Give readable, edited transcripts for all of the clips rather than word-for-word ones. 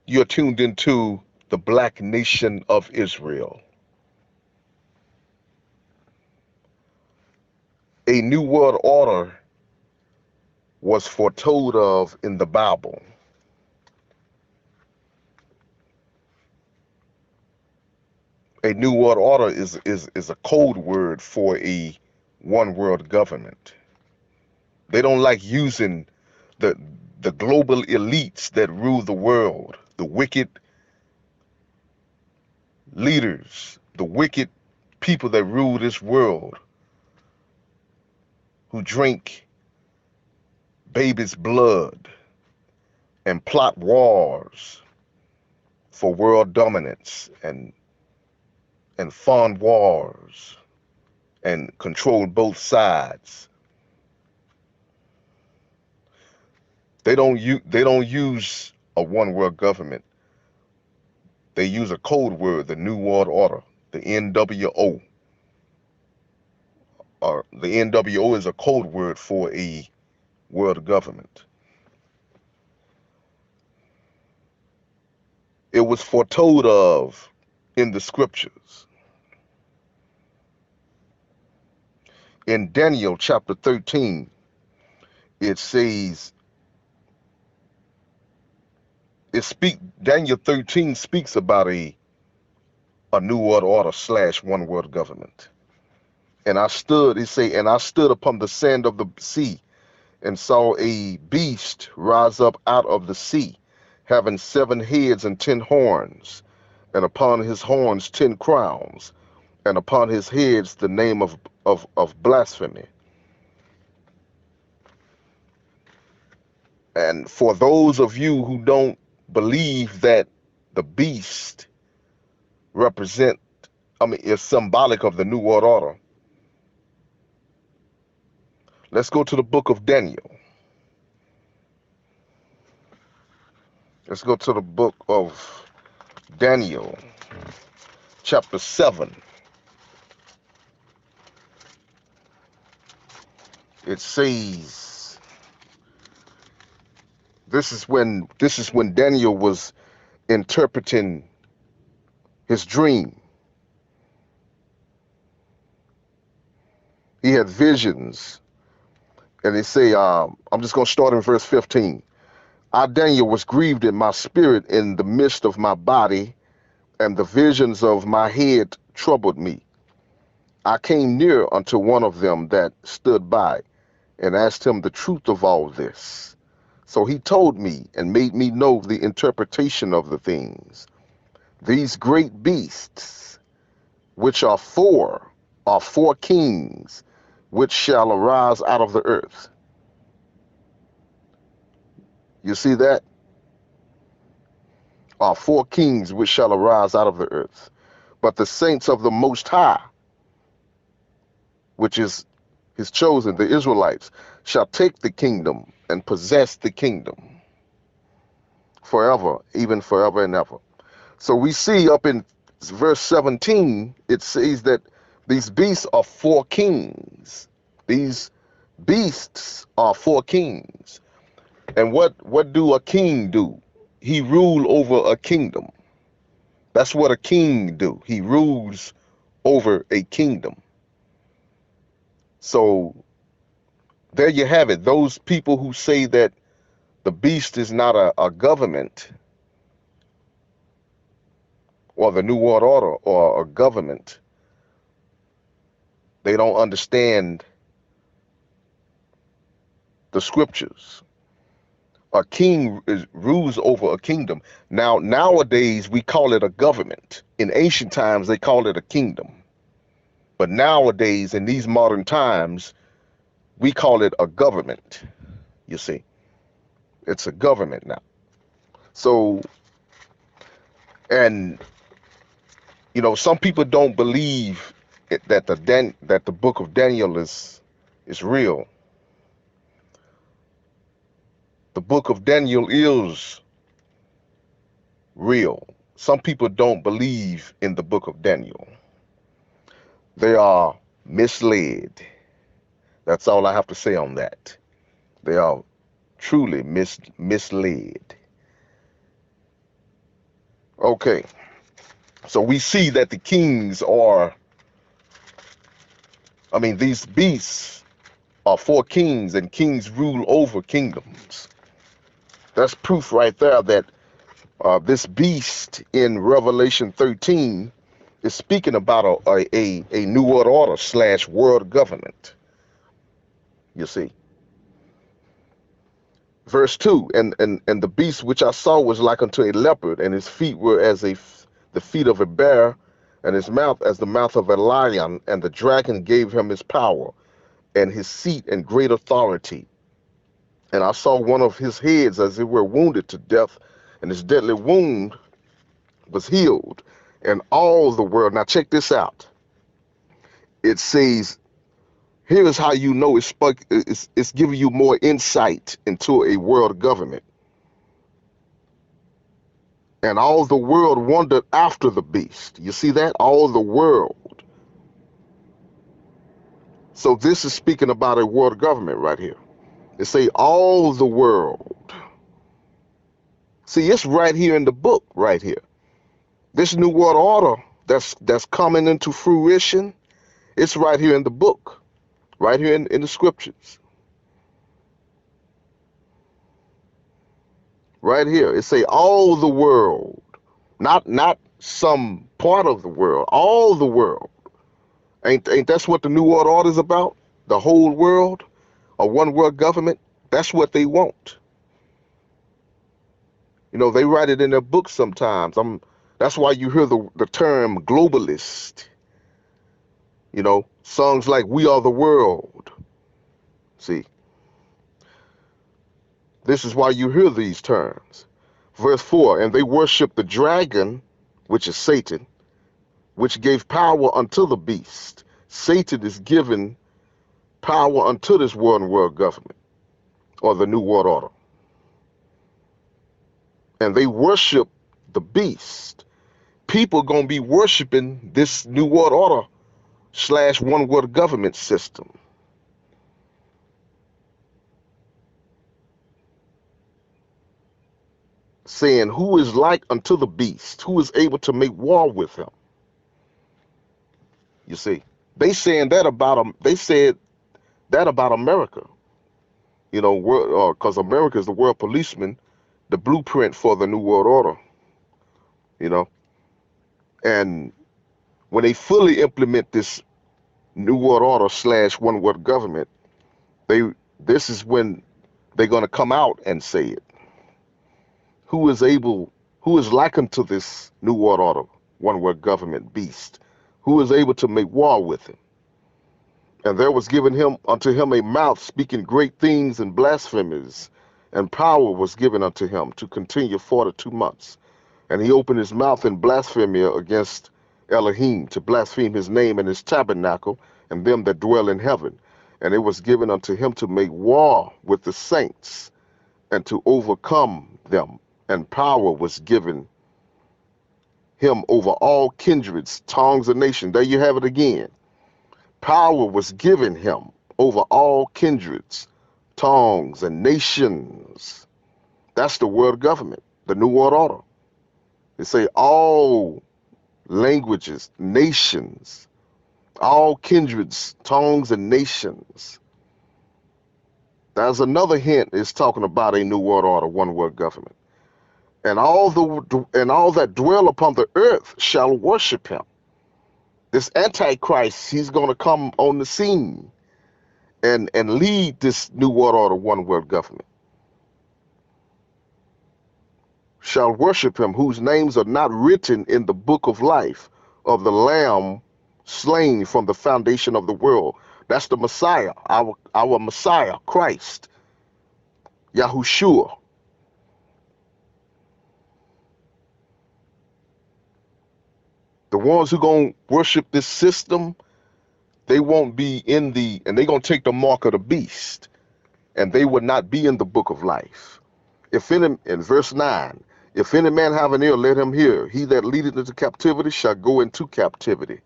You're tuned into the Black Nation of Israel. A new world order was foretold of in the Bible. A new world order is a code word for a one world government. They don't like using the the global elites that rule the world, the wicked leaders, the wicked people that rule this world, who drink babies' blood and plot wars for world dominance and fund wars and control both sides. They don't use a one world government. They use a code word, the New World Order, the NWO. Or the NWO is a code word for a world government. It was foretold of in the scriptures. In Daniel chapter 13, it says, Daniel 13 speaks about a new world order / one world government. And I stood upon the sand of the sea and saw a beast rise up out of the sea, having 7 heads and 10 horns, and upon his horns 10 crowns, and upon his heads the name of blasphemy. And for those of you who don't believe that the beast represent, is symbolic of the New World Order, let's go to the book of Daniel. Let's go to the book of Daniel, chapter 7. It says, this is when Daniel was interpreting his dream. He had visions, and they say, I'm just going to start in verse 15. I, Daniel, was grieved in my spirit in the midst of my body, and the visions of my head troubled me. I came near unto one of them that stood by, and asked him the truth of all this. So he told me and made me know the interpretation of the things. These great beasts, which are four kings, which shall arise out of the earth. You see that? Are 4 kings which shall arise out of the earth. But the saints of the Most High, which is his chosen, the Israelites, shall take the kingdom and possess the kingdom forever, even forever and ever. So we see up in verse 17, it says that these beasts are 4 kings. These beasts are 4 kings. And what do a king do? He rule over a kingdom. That's what a king do. He rules over a kingdom. So there you have it. Those people who say that the beast is not a government or the New World Order or a government, they don't understand the scriptures. A king rules over a kingdom. Now, nowadays, we call it a government. In ancient times, they called it a kingdom. But nowadays, in these modern times, we call it a government. You see, it's a government now. So, and some people don't believe that the book of Daniel is real. The book of Daniel is real. Some people don't believe in the book of Daniel. They are misled. That's all I have to say on that. They are truly misled. Okay, so we see that the kings are, these beasts are for kings, and kings rule over kingdoms. That's proof right there that this beast in Revelation 13 is speaking about a new world order slash world government. You see, verse 2, and the beast which I saw was like unto a leopard, and his feet were as the feet of a bear, and his mouth as the mouth of a lion, and the dragon gave him his power and his seat and great authority. And I saw one of his heads as it were wounded to death, and his deadly wound was healed. And all the world, now check this out. It says, here's how you know it's giving you more insight into a world government. And all the world wondered after the beast. You see that? All the world. So this is speaking about a world government right here. It say all the world. See, it's right here in the book, right here. This new world order that's coming into fruition, it's right here in the book, right here in the scriptures. Right here. It say all the world. Not some part of the world. All the world. Ain't that's what the new world order is about? The whole world? A one world government? That's what they want. You know, they write it in their books sometimes. That's why you hear the term globalist. You know, songs like We Are the World. See, this is why you hear these terms. Verse 4, and they worship the dragon, which is Satan, which gave power unto the beast. Satan is given power unto this world government, or the new world order. And they worship the beast. People gonna be worshiping this new world order slash one world government system. Saying, who is like unto the beast? Who is able to make war with him? You see, they saying that about them. They said that about America. You know, because America is the world policeman, the blueprint for the new world order. You know, and when they fully implement this new world order slash one world government, this is when they're going to come out and say it. Who is like unto this new world order, one world government beast, who is able to make war with him? And there was given unto him a mouth speaking great things and blasphemies, and power was given unto him to continue 42 months. And he opened his mouth in blasphemy against Elohim, to blaspheme his name and his tabernacle, and them that dwell in heaven. And it was given unto him to make war with the saints, and to overcome them. And power was given him over all kindreds, tongues, and nations. There you have it again. Power was given him over all kindreds, tongues, and nations. That's the world government, the new world order. They say all languages, nations, all kindreds, tongues, and nations. There's another hint. It's talking about a new world order, one world government. And all that dwell upon the earth shall worship him. This Antichrist, he's going to come on the scene and lead this new world order, one world government. Shall worship him, whose names are not written in the book of life of the Lamb slain from the foundation of the world. That's the Messiah, our Messiah, Christ, Yahushua. The ones who gonna worship this system, they won't be and they're gonna take the mark of the beast, and they would not be in the book of life. In verse 9, if any man have an ear, let him hear. He that leadeth into captivity shall go into captivity.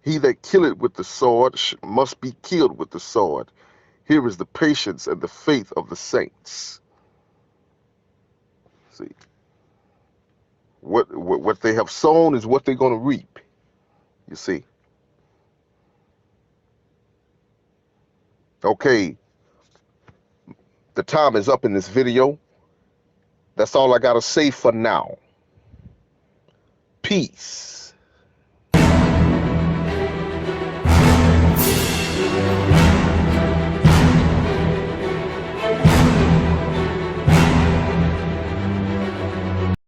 He that killeth with the sword must be killed with the sword. Here is the patience and the faith of the saints. See, What they have sown is what they're going to reap. You see. Okay, the time is up in this video. That's all I got to say for now. Peace.